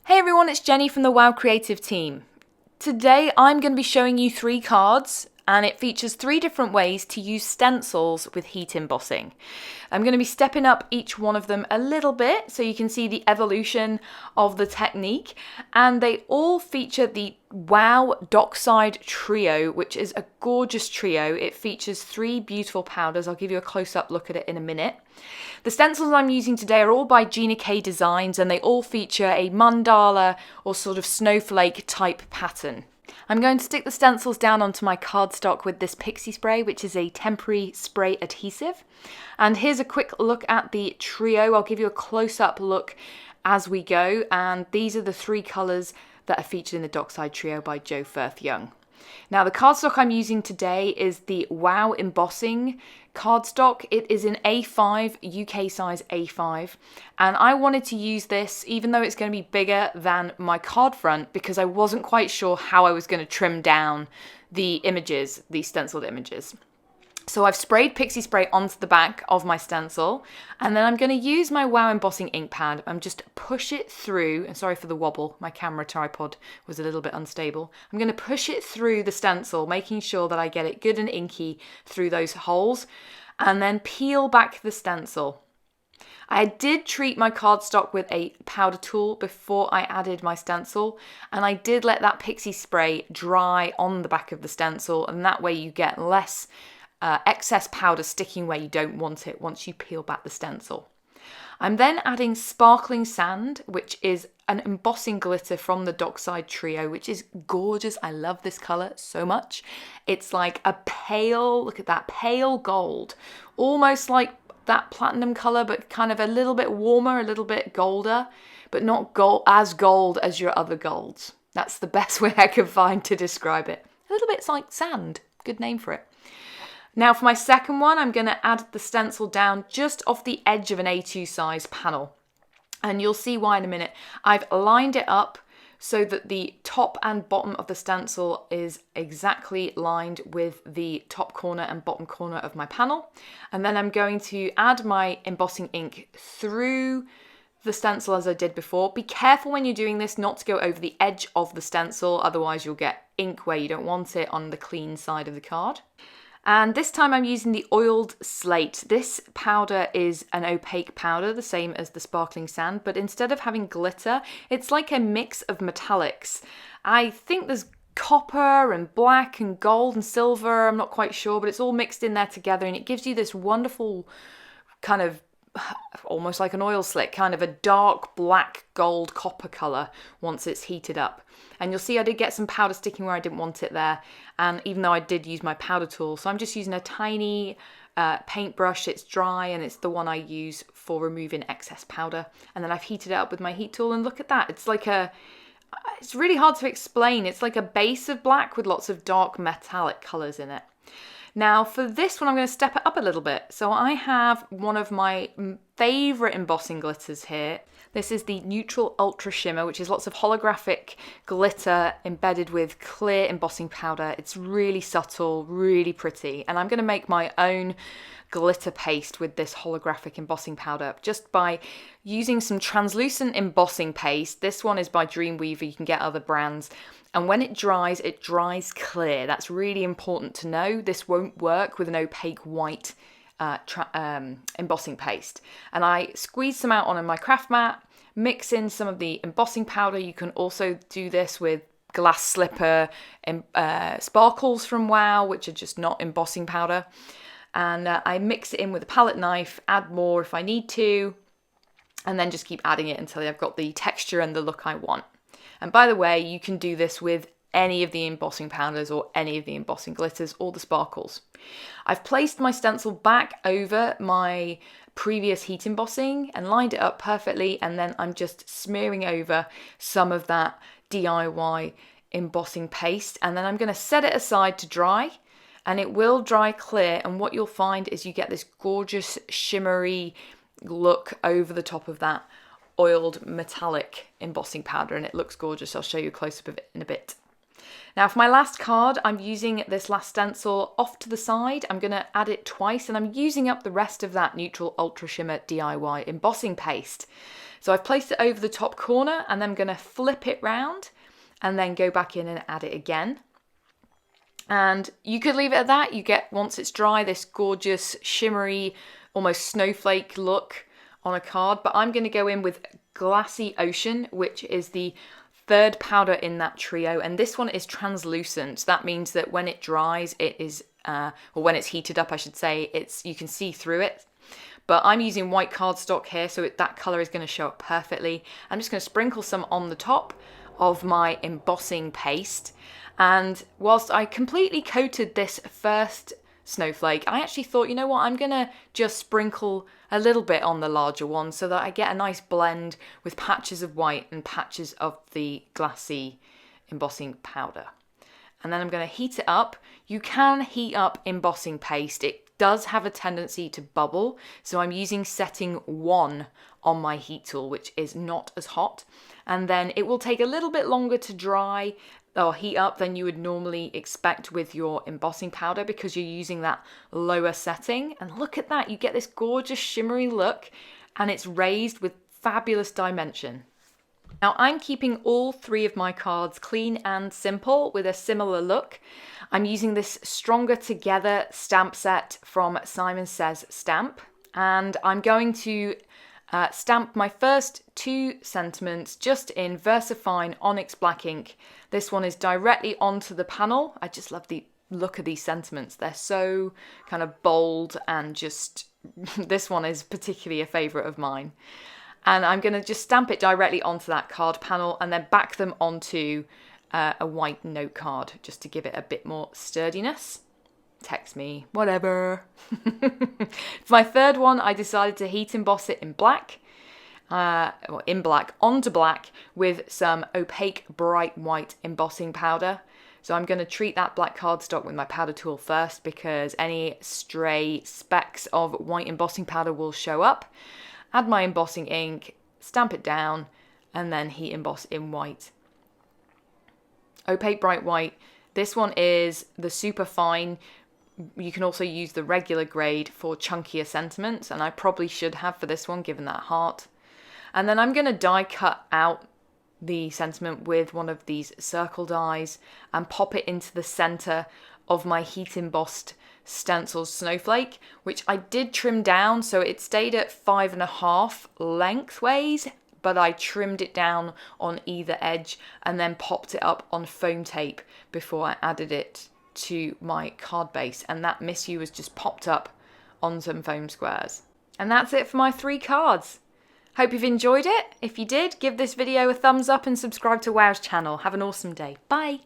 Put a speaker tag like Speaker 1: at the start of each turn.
Speaker 1: Hey everyone, it's Jenny from the WoW Creative team. Today I'm going to be showing you 3 cards and it features 3 different ways to use stencils with heat embossing. I'm going to be stepping up each one of them a little bit so you can see the evolution of the technique, and they all feature the WoW Dockside Trio, which is a gorgeous trio. It features 3 beautiful powders. I'll give you a close-up look at it in a minute. The stencils I'm using today are all by Gina K Designs and they all feature a mandala or sort of snowflake type pattern. I'm going to stick the stencils down onto my cardstock with this pixie spray, which is a temporary spray adhesive. And here's a quick look at the trio. I'll give you a close-up look as we go, and these are the 3 colours that are featured in the Dockside Trio by Firth-Young. Now the cardstock I'm using today is the WoW Embossing cardstock. It is in A5, UK size A5, and I wanted to use this even though it's going to be bigger than my card front because I wasn't quite sure how I was going to trim down the images, the stenciled images. So I've sprayed pixie spray onto the back of my stencil, and then I'm going to use my WoW Embossing ink pad and just push it through, and sorry for the wobble, my camera tripod was a little bit unstable. I'm going to push it through the stencil, making sure that I get it good and inky through those holes, and then peel back the stencil. I did treat my cardstock with a powder tool before I added my stencil, and I did let that pixie spray dry on the back of the stencil, and that way you get less excess powder sticking where you don't want it once you peel back the stencil. I'm then adding sparkling sand, which is an embossing glitter from the Dockside Trio, which is gorgeous. I love this colour so much. It's like a pale, look at that, pale gold, almost like that platinum colour, but kind of a little bit warmer, a little bit golder, but not gold as your other golds. That's the best way I can find to describe it. A little bit like sand, good name for it. Now for my second one, I'm going to add the stencil down just off the edge of an A2 size panel. And you'll see why in a minute. I've lined it up so that the top and bottom of the stencil is exactly lined with the top corner and bottom corner of my panel. And then I'm going to add my embossing ink through the stencil as I did before. Be careful when you're doing this not to go over the edge of the stencil, otherwise you'll get ink where you don't want it on the clean side of the card. And this time I'm using the oiled slate. This powder is an opaque powder, the same as the sparkling sand, but instead of having glitter, it's like a mix of metallics. I think there's copper and black and gold and silver, I'm not quite sure, but it's all mixed in there together and it gives you this wonderful kind of almost like an oil slick, kind of a dark black gold copper colour once it's heated up. And you'll see I did get some powder sticking where I didn't want it there, and even though I did use my powder tool, so I'm just using a tiny paintbrush. It's dry and it's the one I use for removing excess powder, and then I've heated it up with my heat tool, and look at that, it's like it's really hard to explain, it's like a base of black with lots of dark metallic colours in it. Now for this one I'm going to step it up a little bit. So I have one of my favourite embossing glitters here. This is the Neutral Ultra Shimmer, which is lots of holographic glitter embedded with clear embossing powder. It's really subtle, really pretty, and I'm going to make my own glitter paste with this holographic embossing powder just by using some translucent embossing paste. This one is by Dreamweaver, you can get other brands, and when it dries clear. That's really important to know. This won't work with an opaque white embossing paste. And I squeeze some out on my craft mat, mix in some of the embossing powder. You can also do this with glass slipper sparkles from WoW, which are just not embossing powder. And I mix it in with a palette knife, add more if I need to, and then just keep adding it until I've got the texture and the look I want. And by the way, you can do this with any of the embossing powders or any of the embossing glitters or the sparkles. I've placed my stencil back over my previous heat embossing and lined it up perfectly, and then I'm just smearing over some of that DIY embossing paste, and then I'm going to set it aside to dry, and it will dry clear, and what you'll find is you get this gorgeous shimmery look over the top of that oiled metallic embossing powder, and it looks gorgeous. I'll show you a close-up of it in a bit. Now for my last card, I'm using this last stencil off to the side. I'm going to add it twice, and I'm using up the rest of that Neutral Ultra Shimmer DIY embossing paste. So I've placed it over the top corner and then I'm going to flip it round and then go back in and add it again. And you could leave it at that. You get, once it's dry, this gorgeous shimmery, almost snowflake look on a card. But I'm going to go in with Glassy Ocean, which is the third powder in that trio. And this one is translucent. That means that when it dries, it is, or when it's heated up, I should say, you can see through it. But I'm using white cardstock here, so that colour is going to show up perfectly. I'm just going to sprinkle some on the top of my embossing paste. And whilst I completely coated this first snowflake, I actually thought, you know what, I'm going to just sprinkle a little bit on the larger one so that I get a nice blend with patches of white and patches of the glassy embossing powder. And then I'm going to heat it up. You can heat up embossing paste. It does have a tendency to bubble, so I'm using setting 1 on my heat tool, which is not as hot. And then it will take a little bit longer to dry or heat up than you would normally expect with your embossing powder because you're using that lower setting. And look at that, you get this gorgeous shimmery look and it's raised with fabulous dimension. Now I'm keeping all 3 of my cards clean and simple with a similar look. I'm using this Stronger Together stamp set from Simon Says Stamp, and I'm going to stamp my first 2 sentiments just in VersaFine Onyx Black ink. This one is directly onto the panel. I just love the look of these sentiments. They're so kind of bold and just, this one is particularly a favourite of mine. And I'm going to just stamp it directly onto that card panel and then back them onto a white note card just to give it a bit more sturdiness. Text me, whatever. For my third one, I decided to heat emboss it in black, onto black with some opaque bright white embossing powder. So I'm going to treat that black cardstock with my powder tool first because any stray specks of white embossing powder will show up. Add my embossing ink, stamp it down, and then heat emboss in white. Opaque bright white. This one is the super fine. You can also use the regular grade for chunkier sentiments, and I probably should have for this one given that heart. And then I'm going to die cut out the sentiment with one of these circle dies and pop it into the center of my heat embossed Stencils snowflake, which I did trim down, so it stayed at 5.5 lengthways, but I trimmed it down on either edge and then popped it up on foam tape before I added it to my card base, and that Miss You was just popped up on some foam squares. And that's it for my 3 cards. Hope you've enjoyed it. If you did, give this video a thumbs up and subscribe to Wow's channel. Have an awesome day. Bye.